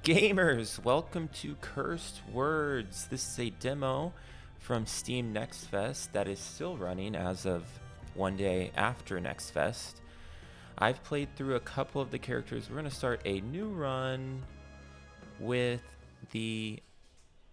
Gamers, welcome to Cursed Words. This is a demo from Steam Next Fest that is still running as of one day after Next Fest. I've played through a couple of the characters. We're going to start a new run with the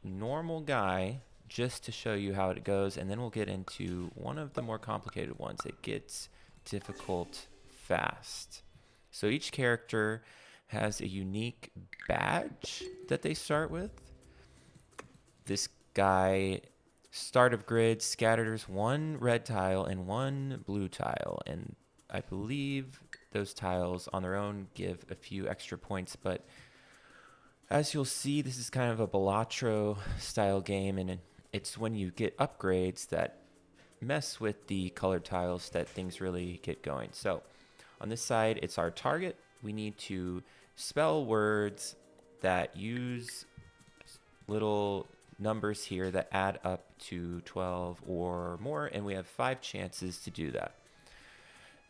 normal guy just to show you how it goes, and then we'll get into one of the more complicated ones. It gets difficult fast. So each character has a unique badge that they start with. This guy, start of grid, scatters one red tile and one blue tile, and I believe those tiles on their own give a few extra points, but as you'll see, this is kind of a Balatro style game, and it's when you get upgrades that mess with the colored tiles that things really get going. So on this side, it's our target. We need to spell words that use little numbers here that add up to 12 or more, and we have 5 chances to do that.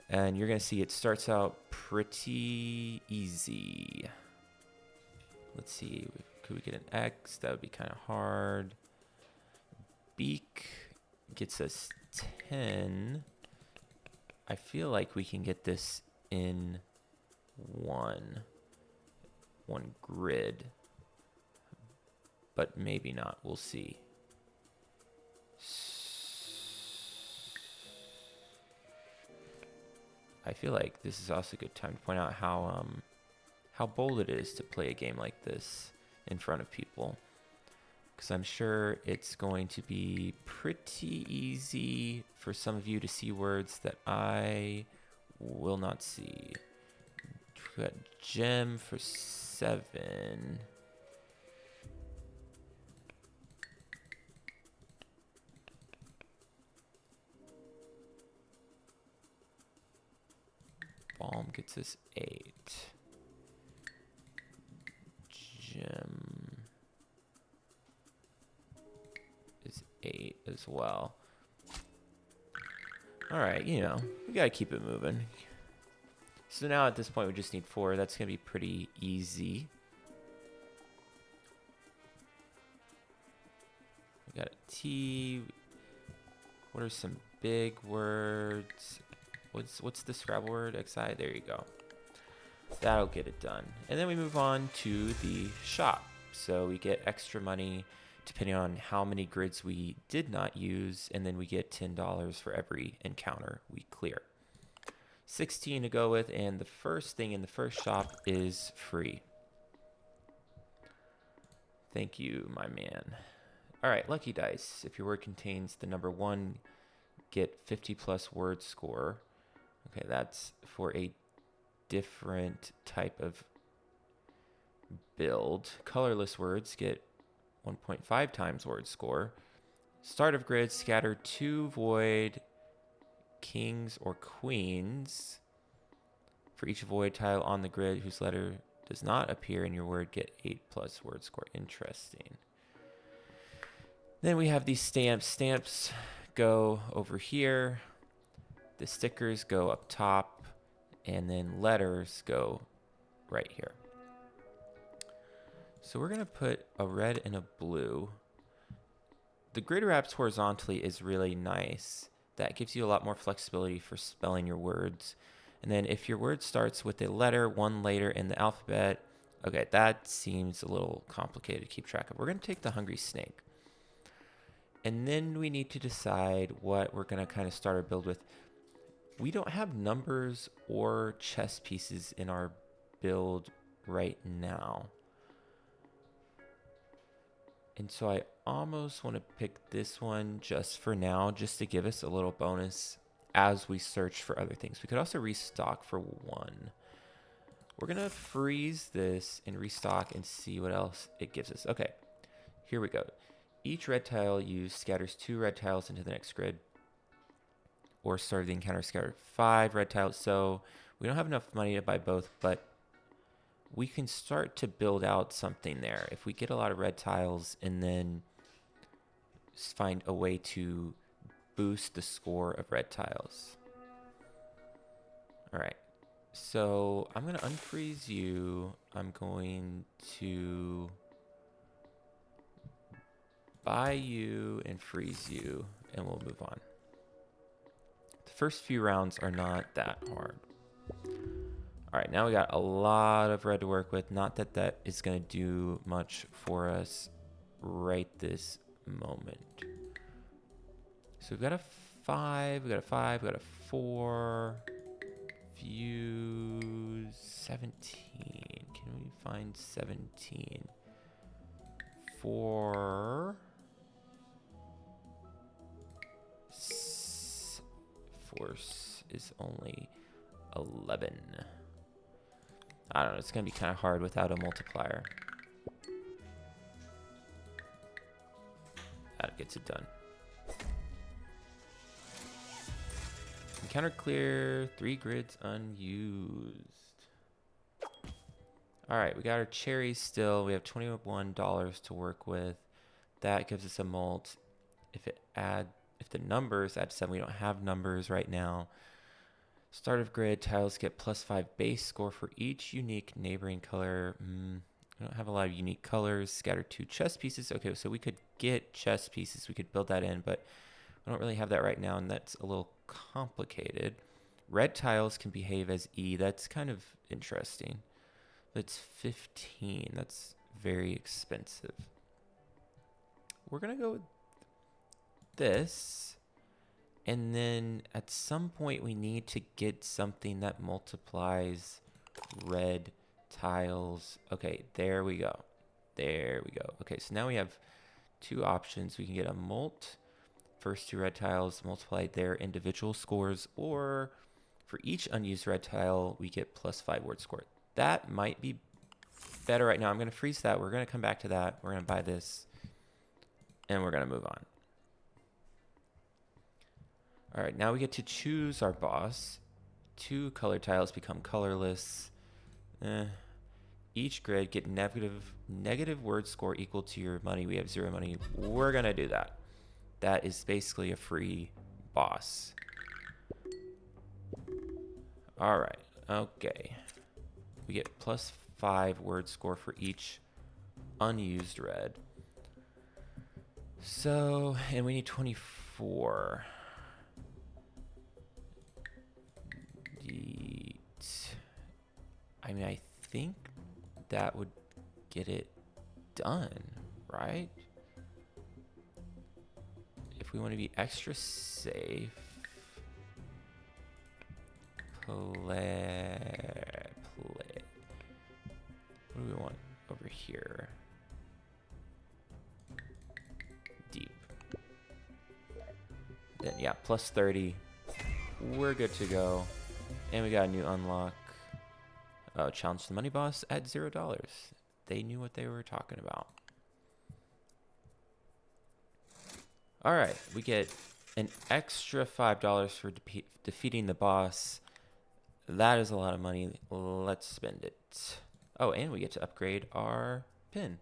And you're going to see it starts out pretty easy. Let's see, could we get an X? That would be kind of hard. Beak gets us 10. I feel like we can get this in one grid, but maybe not. We'll see. I feel like this is also a good time to point out how bold it is to play a game like this in front of people, because I'm sure it's going to be pretty easy for some of you to see words that I will not see. We got gem for 7. Balm gets us 8. Gem is 8 as well. Alright, we gotta keep it moving. So now at this point we just need 4. That's gonna be pretty easy. We got a T. What are some big words? What's the Scrabble word? XI. There you go. That'll get it done. And then we move on to the shop. So we get extra money depending on how many grids we did not use, and then we get $10 for every encounter we clear. 16 to go with, and the first thing in the first shop is free. Thank you, my man. All right, lucky dice. If your word contains the number 1, get 50 plus word score. Okay, that's for a different type of build. Colorless words get 1.5 times word score. Start of grid, scatter 2 void kings or queens. For each void tile on the grid whose letter does not appear in your word, get 8 plus word score. Interesting. Then we have these stamps. Stamps go over here. The stickers go up top, and then letters go right here. So we're going to put a red and a blue. The grid wraps horizontally is really nice. That gives you a lot more flexibility for spelling your words. And then if your word starts with a letter, 1 later in the alphabet, okay, that seems a little complicated to keep track of. We're going to take the hungry snake. And then we need to decide what we're going to kind of start our build with. We don't have numbers or chess pieces in our build right now. And so I almost want to pick this one just for now, just to give us a little bonus as we search for other things. We could also restock for 1. We're going to freeze this and restock and see what else it gives us. Okay, here we go. Each red tile used scatters 2 red tiles into the next grid, or start of the encounter scatter 5 red tiles. So we don't have enough money to buy both, but we can start to build out something there. If we get a lot of red tiles and then find a way to boost the score of red tiles. All right. So I'm going to unfreeze you. I'm going to buy you and freeze you, and we'll move on. The first few rounds are not that hard. All right, now we got a lot of red to work with. Not that that is going to do much for us right this moment. So we've got a 5, we got a 5, we got a 4. Fuse 17. Can we find 17? Force is only 11. I don't know, it's gonna be kind of hard without a multiplier. That gets it done. Encounter clear, 3 grids unused. All right, we got our cherries still. We have $21 to work with. That gives us a molt. If the numbers add 7, we don't have numbers right now. Start of grid, tiles get +5 base score for each unique neighboring color. We don't have a lot of unique colors. Scatter 2 chess pieces. Okay, so we could get chess pieces. We could build that in, but I don't really have that right now, and that's a little complicated. Red tiles can behave as E. That's kind of interesting. That's 15. That's very expensive. We're going to go with this. And then at some point we need to get something that multiplies red tiles. Okay, there we go. There we go. Okay, so now we have 2 options. We can get a molt. First 2 red tiles multiply their individual scores, or for each unused red tile, we get +5 word score. That might be better right now. I'm going to freeze that. We're going to come back to that. We're going to buy this, and we're going to move on. All right, now we get to choose our boss. 2 color tiles become colorless. Each grid get negative word score equal to your money. We have 0 money. We're going to do that. That is basically a free boss. All right. Okay. We get +5 word score for each unused red. So, and we need 24. I mean, I think that would get it done, right? If we want to be extra safe, play. What do we want over here? Deep. Then yeah, +30. We're good to go. And we got a new unlock. Challenge the money boss at $0. They knew what they were talking about. All right, we get an extra $5 for defeating the boss. That is a lot of money. Let's spend it. Oh, and we get to upgrade our pin.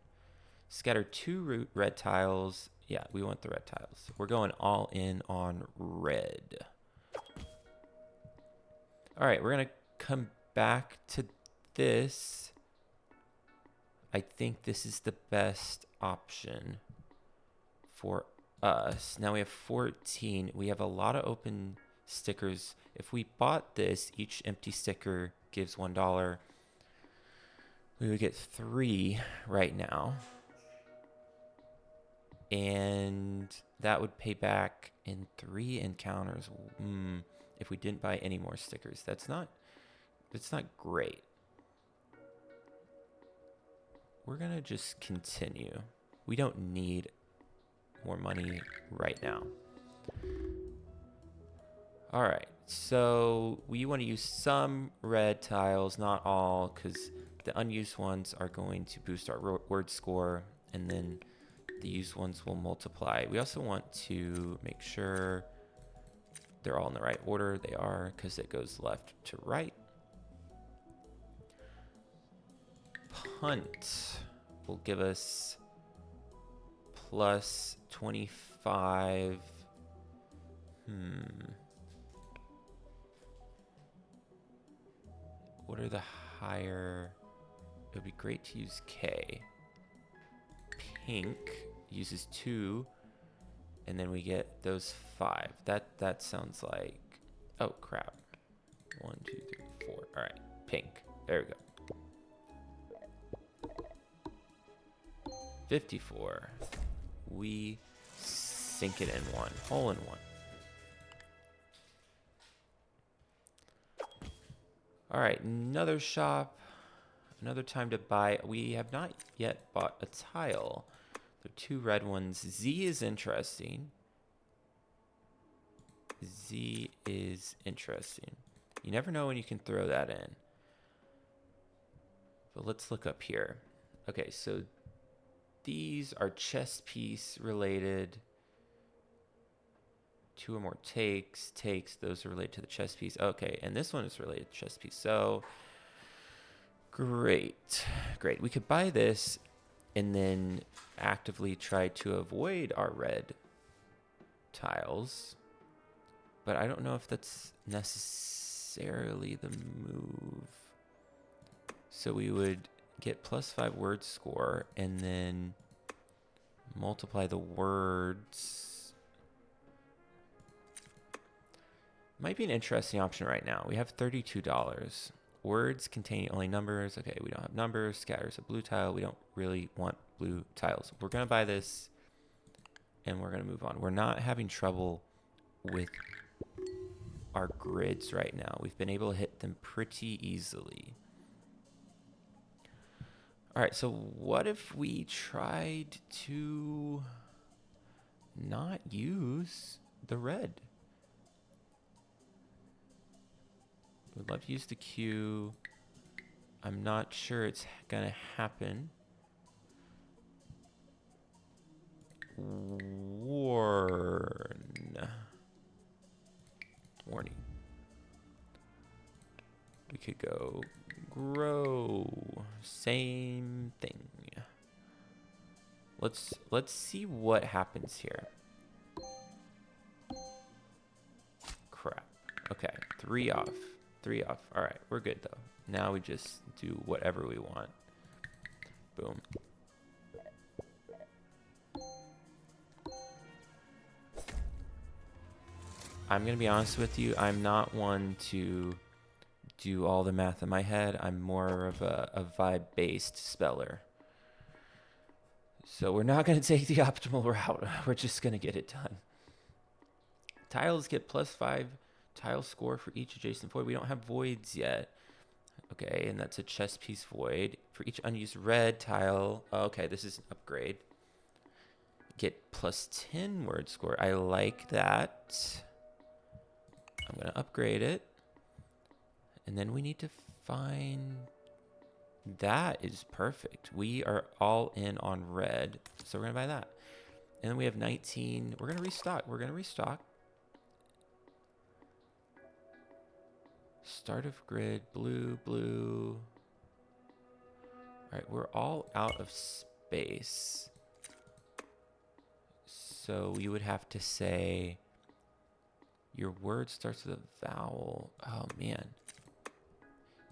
Scatter 2 red tiles. Yeah, we want the red tiles. We're going all in on red. All right, we're going to come back to this. I think this is the best option for us. Now we have 14. We have a lot of open stickers. If we bought this, each empty sticker gives $1. We would get 3 right now. And that would pay back in 3 encounters. If we didn't buy any more stickers. That's not great. We're going to just continue. We don't need more money right now. All right, so we want to use some red tiles, not all, because the unused ones are going to boost our word score, and then the used ones will multiply. We also want to make sure they're all in the right order. They are, because it goes left to right. Punt will give us +25. What are the higher? It would be great to use K. Pink uses 2, and then we get those 5. That sounds like, oh crap. 1, 2, 3, 4. All right, pink. There we go. 54. We sink it in 1. Hole in 1. All right, another shop. Another time to buy. We have not yet bought a tile. There are 2 red ones. Z is interesting. Z is interesting. You never know when you can throw that in. But let's look up here. Okay, so these are chess piece related. 2 or more takes. Those are related to the chess piece. Okay, and this one is related to chess piece. So, great. We could buy this and then actively try to avoid our red tiles. But I don't know if that's necessarily the move. So we would get +5 word score and then multiply the words. Might be an interesting option right now. We have $32. Words containing only numbers. Okay, we don't have numbers. Scatters a blue tile. We don't really want blue tiles. We're going to buy this and we're going to move on. We're not having trouble with our grids right now. We've been able to hit them pretty easily. All right, so what if we tried to not use the red? We'd love to use the Q. I'm not sure it's gonna happen. Warning. We could go grow. Same thing. Let's see what happens here. Crap. Okay, 3 off. 3 off. All right, we're good though. Now we just do whatever we want. Boom. I'm gonna be honest with you. I'm not one to do all the math in my head. I'm more of a vibe-based speller. So we're not gonna take the optimal route. We're just gonna get it done. Tiles get +5 tile score for each adjacent void. We don't have voids yet. Okay, and that's a chess piece void. For each unused red tile. Okay, this is an upgrade. Get +10 word score. I like that. I'm going to upgrade it. And then we need to find... That is perfect. We are all in on red. So we're going to buy that. And then we have 19. We're going to restock. Start of grid. Blue. All right, we're all out of space. So we would have to say... Your word starts with a vowel. Oh, man.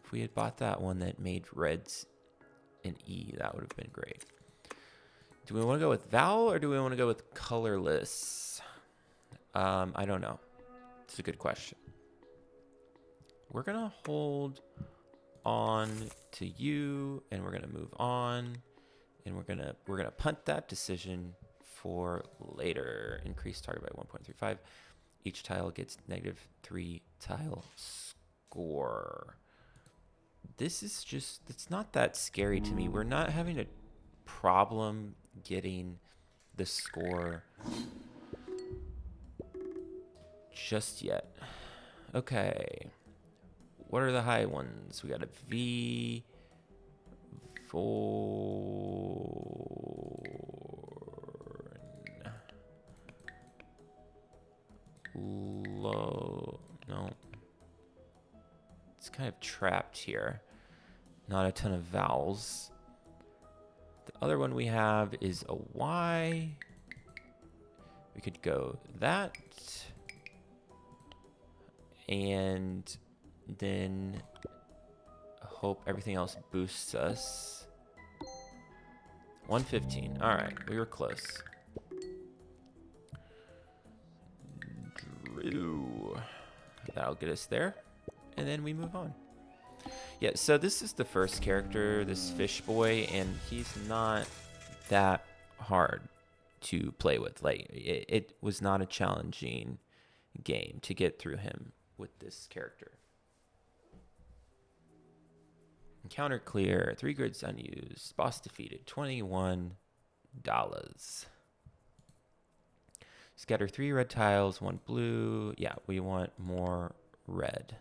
If we had bought that one that made reds an E, that would have been great. Do we want to go with vowel or do we want to go with colorless? I don't know. It's a good question. We're going to hold on to you and we're going to move on. And we're going to punt that decision for later. Increase target by 1.35. Each tile gets -3 tile score. This is just, it's not that scary to me. We're not having a problem getting the score just yet. Okay. What are the high ones? We got a V, 4, low, no. It's kind of trapped here. Not a ton of vowels. The other one we have is a Y. We could go that. And then hope everything else boosts us. 115. All right, we were close. Drew. That'll get us there. And then we move on. Yeah, so this is the first character, this fish boy, and he's not that hard to play with. Like, it was not a challenging game to get through him with this character. Encounter clear, 3 grids unused, boss defeated, $21. Scatter 3 red tiles, 1 blue. Yeah, we want more red.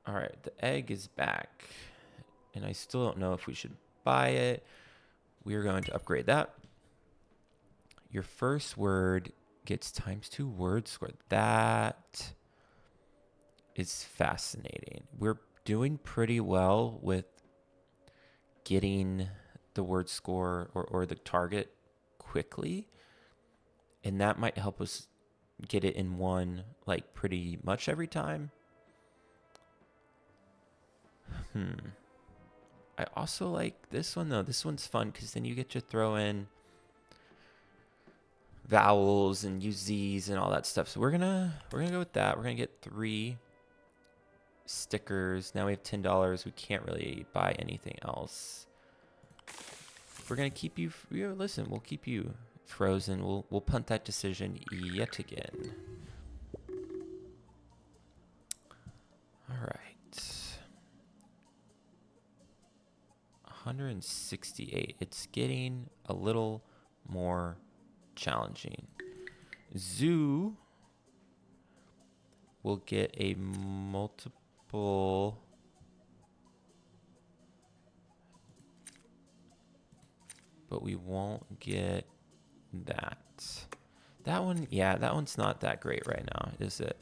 All right, the egg is back, and I still don't know if we should buy it. We're going to upgrade that. Your first word gets ×2 word score. That is fascinating. We're doing pretty well with getting the word score or the target quickly, and that might help us get it in one like pretty much every time. I also like this one though. This one's fun because then you get to throw in vowels and use Z's and all that stuff. So we're gonna go with that. We're gonna get 3 stickers. Now we have $10. We can't really buy anything else. We're gonna keep you. Listen, we'll keep you frozen. We'll punt that decision yet again. All right. 168. It's getting a little more challenging. Zoo will get a multiple. But we won't get that. That one, yeah, that one's not that great right now, is it?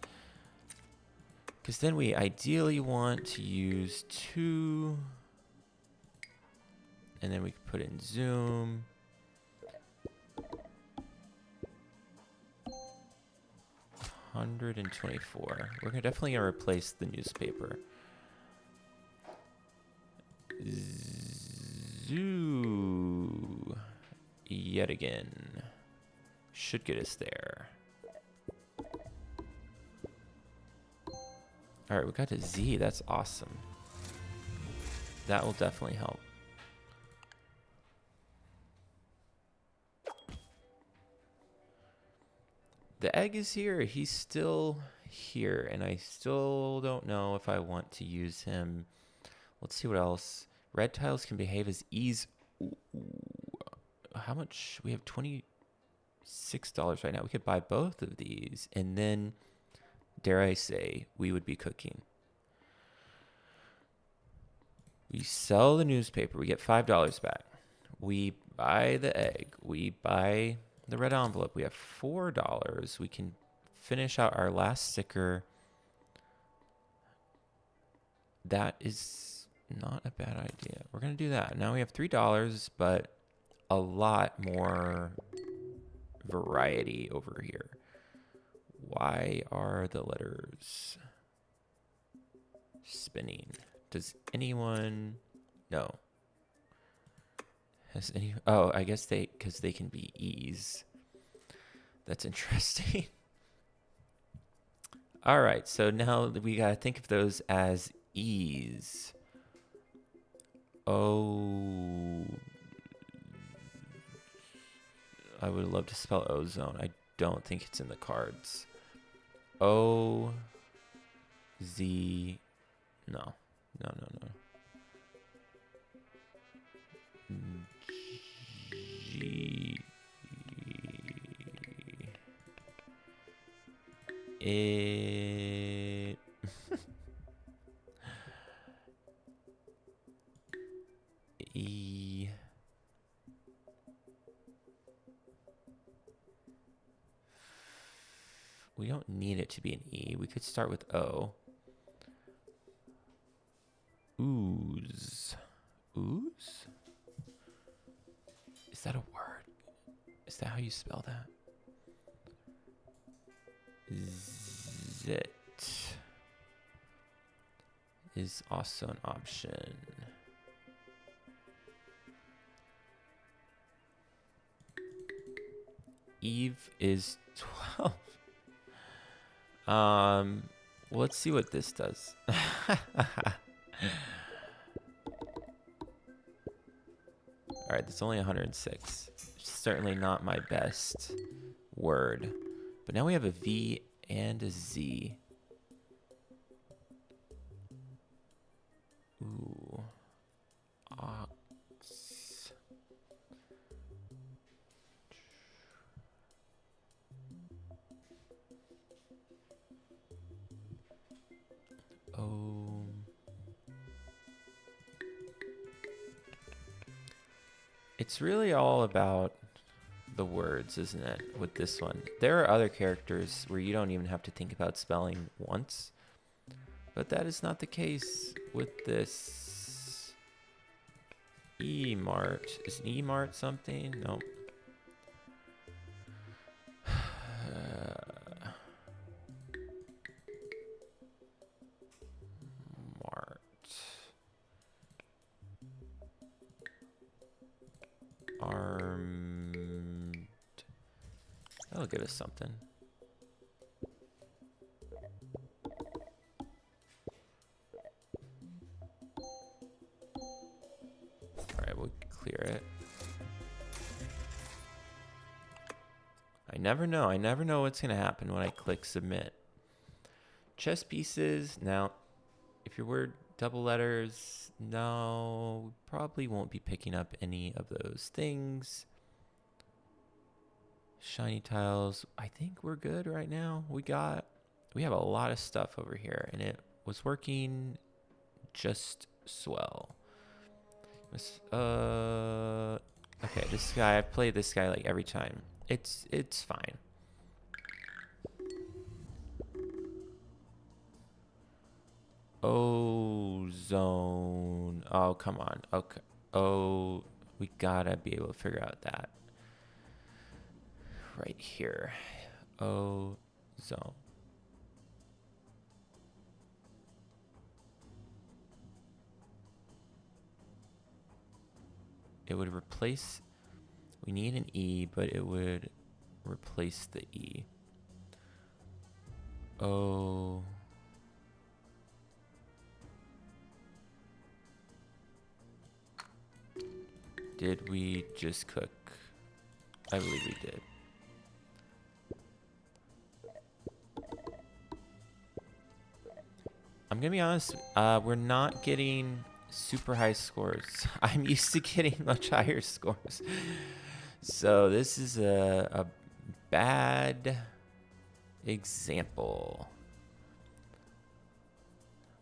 Because then we ideally want to use 2. And then we can put in zoom. $124. We're definitely gonna replace the newspaper. Zoo. Yet again. Should get us there. All right, we got a Z. That's awesome. That will definitely help. The egg is here. He's still here, and I still don't know if I want to use him. Let's see what else. Red tiles can behave as E's. Ooh, how much? We have $26 right now. We could buy both of these, and then, dare I say, we would be cooking. We sell the newspaper. We get $5 back. We buy the egg. We buy the red envelope. We have $4. We can finish out our last sticker. That is not a bad idea. We're going to do that. Now we have $3, but a lot more variety over here. Why are the letters spinning? Does anyone know? Has any? Oh, I guess because they can be E's. That's interesting. All right, so now we gotta think of those as E's. Oh, I would love to spell ozone. I don't think it's in the cards. O Z. No. G. It. E. We don't need it to be an E. We could start with O. Ooze. Ooze? Is that a word? Is that how you spell that? Zit. is also an option. Eve is 12. Let's see what this does. All right, that's only 106. Certainly not my best word. But now we have a V and a Z. Ooh. Ox. Oh. It's really all about the words, isn't it, with this one? There are other characters where you don't even have to think about spelling once, but that is not the case with this. E-Mart. Is an E-Mart something? Nope. Mart. Armed. That'll give us something. Alright, we'll clear it. I never know. I never know what's going to happen when I click submit. Chess pieces. Now, if your word double letters, no, probably won't be picking up any of those things. Shiny tiles. I think we're good right now. We have a lot of stuff over here, and it was working just swell. Okay, this guy, I've played this guy like every time. It's fine. Ozone. Oh, come on. Okay. Oh, we gotta be able to figure out that. Right here. Ozone. It would replace, we need an E, but it would replace the E. Oh. Did we just cook? I believe we did. I'm gonna be honest, we're not getting super high scores. I'm used to getting much higher scores. So this is a bad example.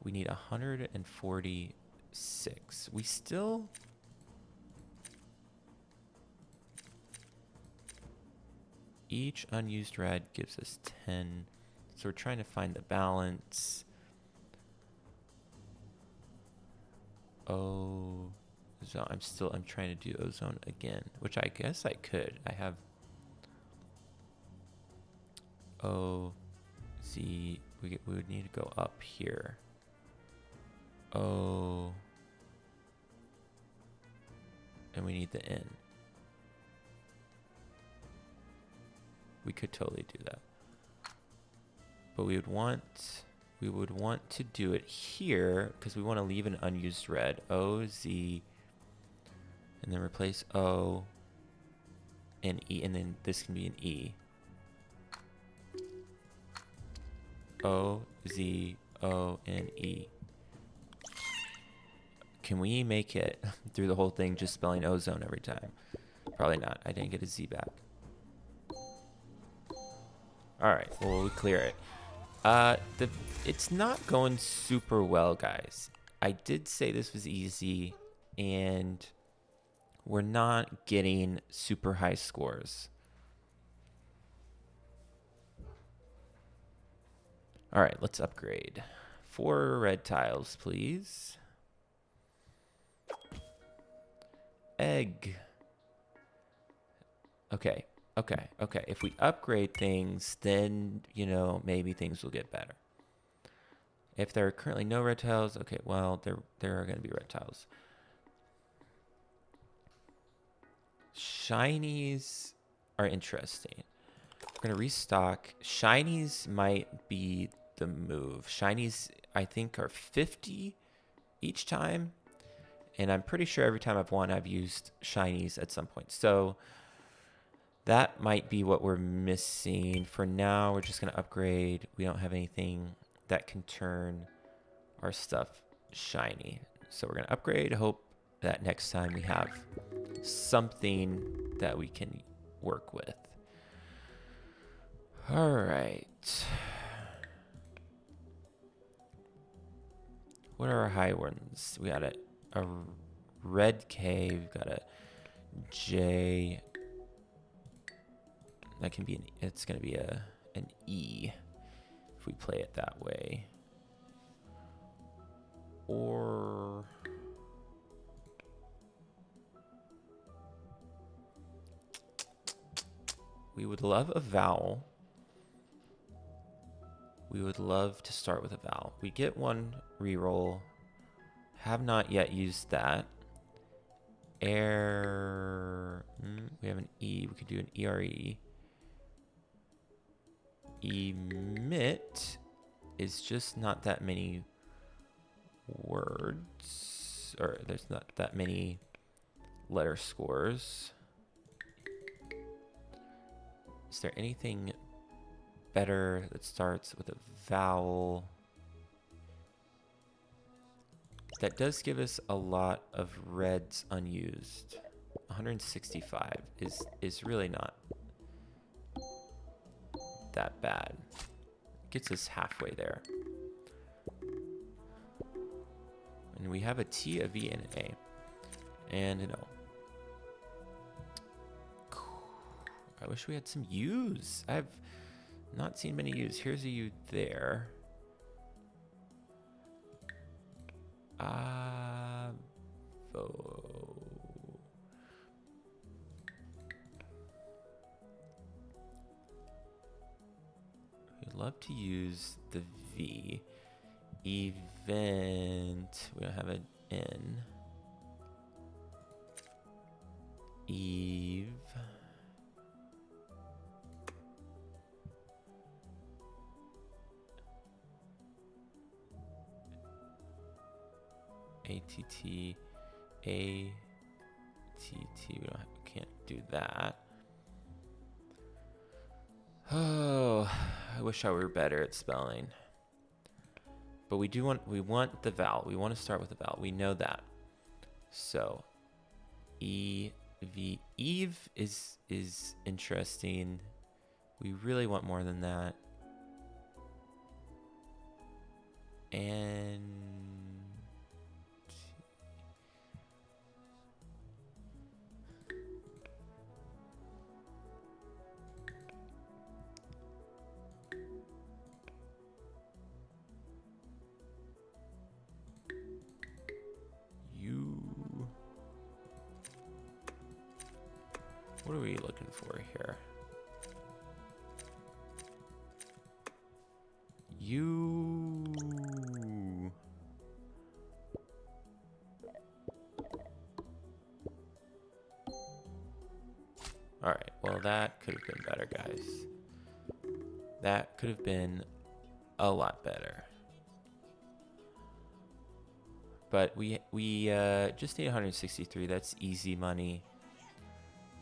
We need 146. We still... Each unused red gives us 10. So we're trying to find the balance. Ozone. I'm trying to do ozone again, which I guess I could. I have O, Z. We would need to go up here. O. And we need the N. We could totally do that. But we would want to do it here because we want to leave an unused red. O, Z, and then replace O and E, and then this can be an E. O, Z, O, and E. Can we make it through the whole thing just spelling ozone every time? Probably not. I didn't get a Z back. All right, well, we clear it. It's not going super well, guys. I did say this was easy, and we're not getting super high scores. All right, let's upgrade. 4 red tiles, please. Egg. Okay. If we upgrade things, then, maybe things will get better. If there are currently no red tiles, okay, well, there are going to be red tiles. Shinies are interesting. We're going to restock. Shinies might be the move. Shinies, I think, are 50 each time. And I'm pretty sure every time I've won, I've used shinies at some point. So that might be what we're missing. For now, we're just going to upgrade. We don't have anything that can turn our stuff shiny. So we're going to upgrade. Hope that next time we have something that we can work with. All right. What are our high ones? We got a red K. We've got a J. That can be it's going to be an E if we play it that way. Or we would love a vowel. We would love to start with a vowel. We get one reroll. Have not yet used that. Air. We have an E. We could do an ERE. Emit is just not that many words. Or there's not that many letter scores. Is there anything better that starts with a vowel? That does give us a lot of reds unused. 165 is really not that bad. Gets us halfway there. And we have a T, a V, and an A. And an O. I wish we had some U's. I've not seen many U's. Here's a U there. We'd love to use the V. Event. We don't have an N. Eve. ATT. ATT. We can't do that. Oh, I wish I were better at spelling. But we want the vowel. We want to start with the vowel. We know that. So Eve is interesting. We really want more than that. And what are we looking for here? You. All right. Well, that could have been better, guys. That could have been a lot better. But we just need 163. That's easy money.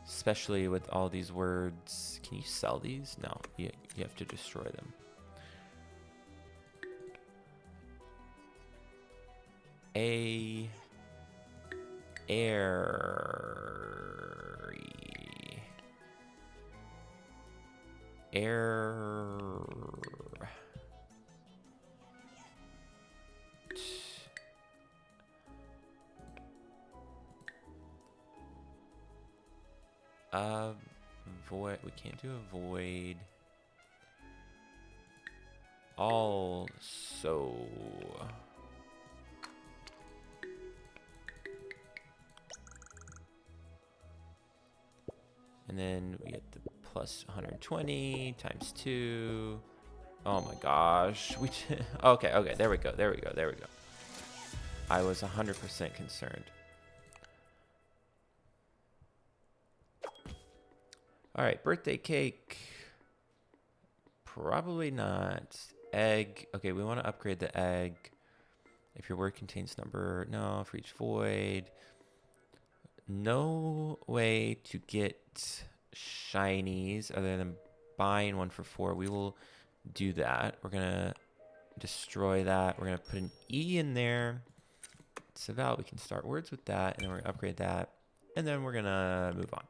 Especially with all these words. Can you sell these? No, you have to destroy them. Air. Void. We can't do a void. Also. And then we get the plus 120 times 2. Oh my gosh. Okay, okay. There we go. There we go. There we go. I was 100% concerned. All right, birthday cake. Probably not. Egg. Okay, we want to upgrade the egg. If your word contains number, no. For each void. No way to get shinies other than buying one for 4. We will do that. We're going to destroy that. We're going to put an E in there. It's about, we can start words with that, and then we're going to upgrade that. And then we're going to move on.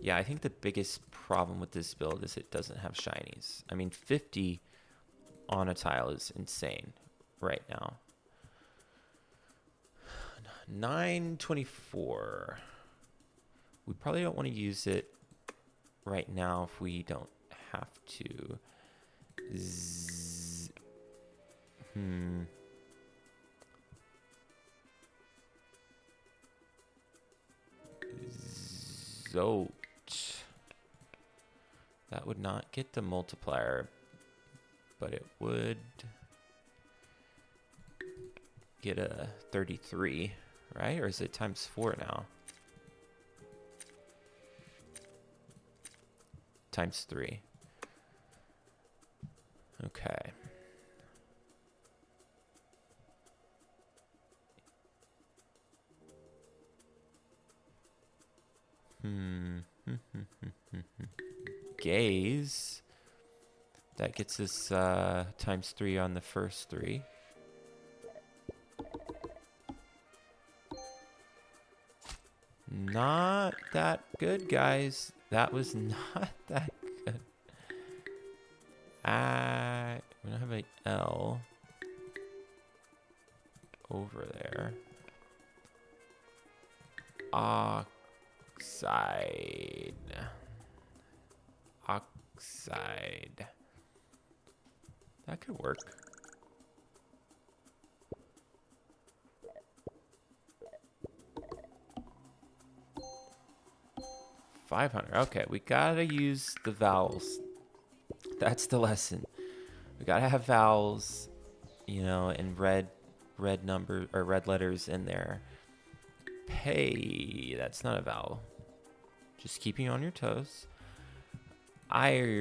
Yeah, I think the biggest problem with this build is it doesn't have shinies. I mean, 50 on a tile is insane right now. 924. We probably don't want to use it right now if we don't have to. Zote. That would not get the multiplier, but it would get a 33, right? Or is it times 4 now? Times 3. Okay. Gaze. That gets us times 3 on the first 3. Not that good, guys. That was not that good. We don't have an L over there. Oxide. Oxide. That could work. $500. Okay, we gotta use the vowels. That's the lesson. We gotta have vowels, you know, in red number or red letters in there. Pay. That's not a vowel. Just keeping you on your toes. Ire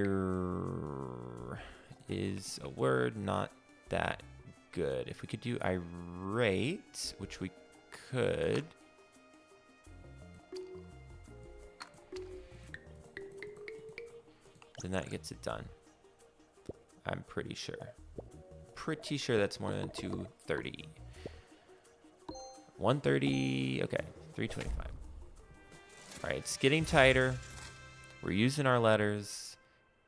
is a word, not that good. If we could do irate, which we could. Then that gets it done. I'm pretty sure. Pretty sure that's more than 230. 130. Okay, 325. All right, it's getting tighter. We're using our letters,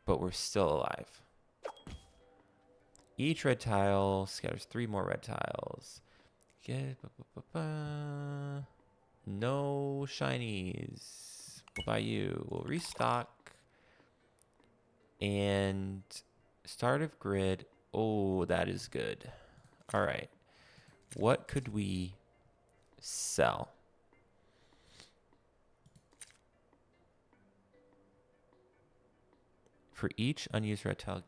but we're still alive. Each red tile scatters 3 more red tiles. No shinies. We'll buy you. We'll restock. And start of grid. Oh, that is good. All right. What could we sell? For each unused red tile,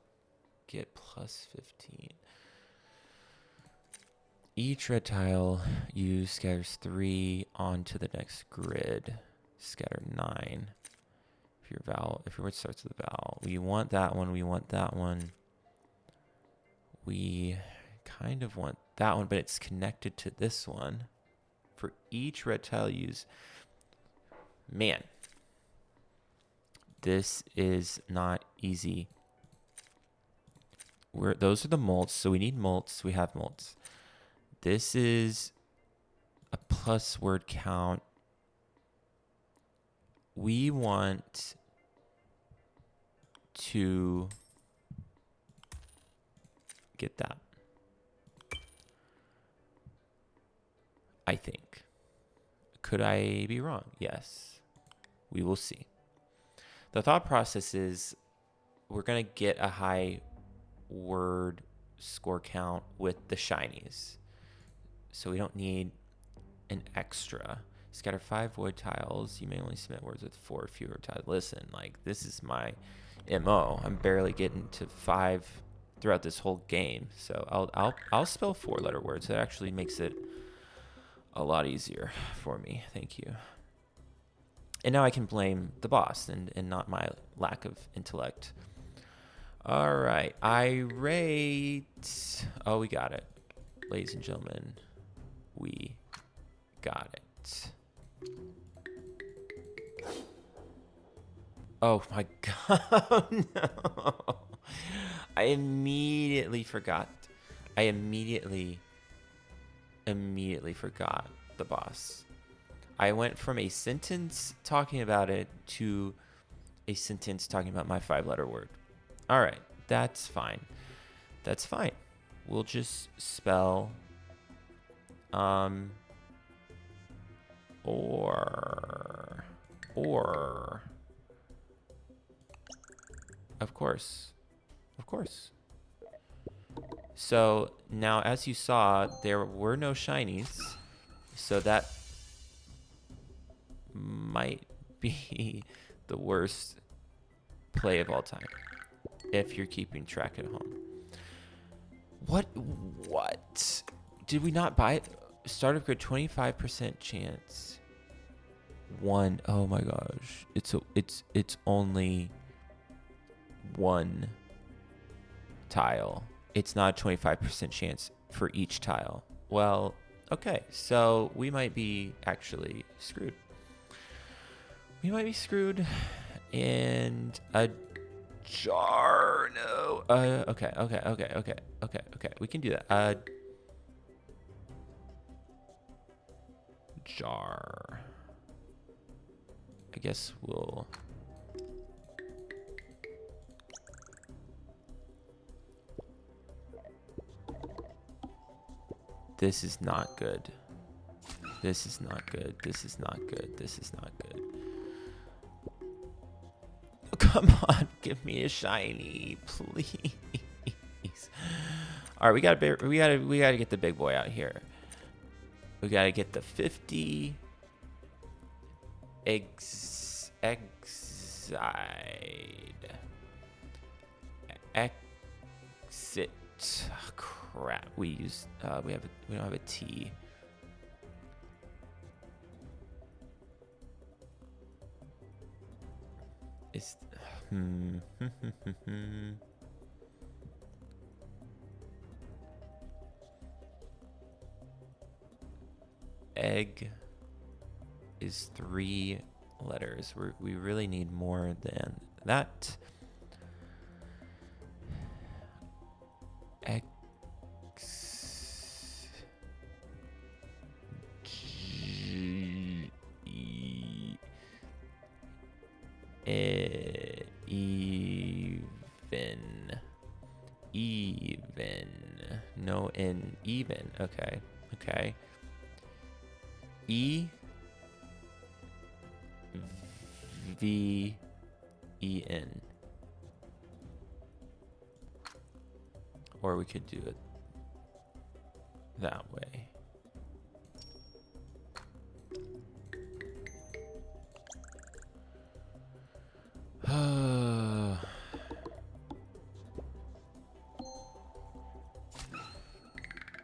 get plus 15. Each red tile used scatters 3 onto the next grid. Scatter 9. If your word starts with a vowel, we want that one. We want that one. We kind of want that one, but it's connected to this one. For each red tile used, man, this is not easy. Those are the molts, so we need molts. We have molts. This is a plus word count. We want to get that. I think. Could I be wrong? Yes. We will see. The thought process is we're going to get a high word score count with the shinies. So we don't need an extra. Scatter 5 void tiles. You may only submit words with 4 or fewer tiles. Listen, like, this is my MO. I'm barely getting to 5 throughout this whole game. So I'll spell 4-letter words. That actually makes it a lot easier for me. Thank you. And now I can blame the boss and not my lack of intellect. All right. Irate. Oh, we got it. Ladies and gentlemen, we got it. Oh my god. No. I immediately forgot. I immediately forgot the boss. I went from a sentence talking about it to a sentence talking about my 5-letter word. All right, that's fine. That's fine. We'll just spell or of course. Of course. So now, as you saw, there were no shinies. So that might be the worst play of all time, if you're keeping track at home. What? Did we not buy it? Start of grid, 25% chance. 1. Oh my gosh. It's only 1 tile. It's not a 25% chance for each tile. Well, okay. So we might be actually screwed. We might be screwed. And a jar. No. Okay. We can do that. A jar. I guess we'll. This is not good. This is not good. This is not good. This is not good. Oh, come on, give me a shiny, please. All right, we gotta get the big boy out here. We gotta get the 50 exide. Exit. Oh, crap. We don't have a T. It's egg is 3 letters. We really need more than that. X G E even. No N, even. Okay. E V E N. Or we could do it that way.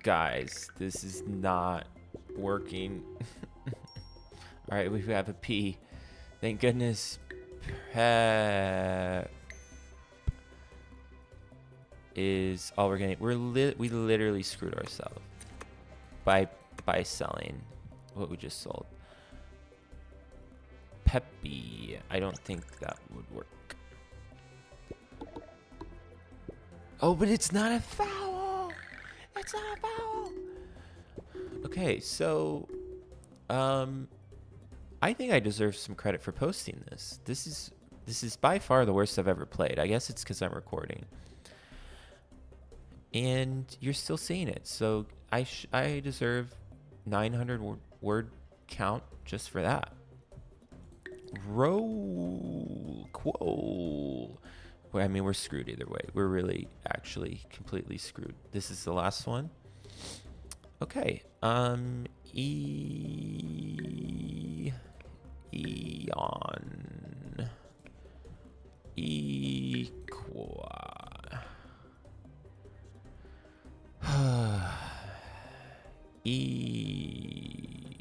Guys, this is not working. All right, we have a P. Thank goodness. Pep is all we're getting. We literally screwed ourselves by selling what we just sold. Peppy. I don't think that would work. Oh, but it's not a foul. It's not a foul. Okay, so I think I deserve some credit for posting this. This is by far the worst I've ever played. I guess it's because I'm recording. And you're still seeing it. So I deserve 900 word count just for that. Roll. Quo. I mean, we're screwed either way. We're really actually completely screwed. This is the last one. Okay. E. Eon equal E.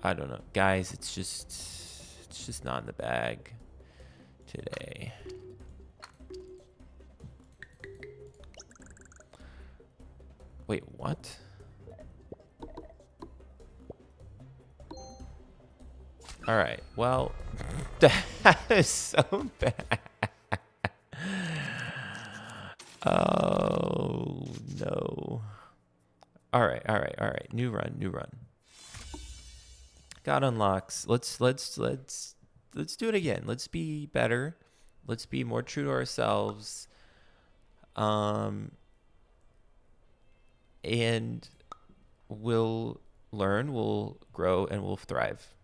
I don't know, guys. It's just not in the bag today. Wait, what? All right. Well, that is so bad. Oh no. All right. New run. Got unlocks. Let's do it again. Let's be better. Let's be more true to ourselves. And we'll learn, we'll grow, and we'll thrive.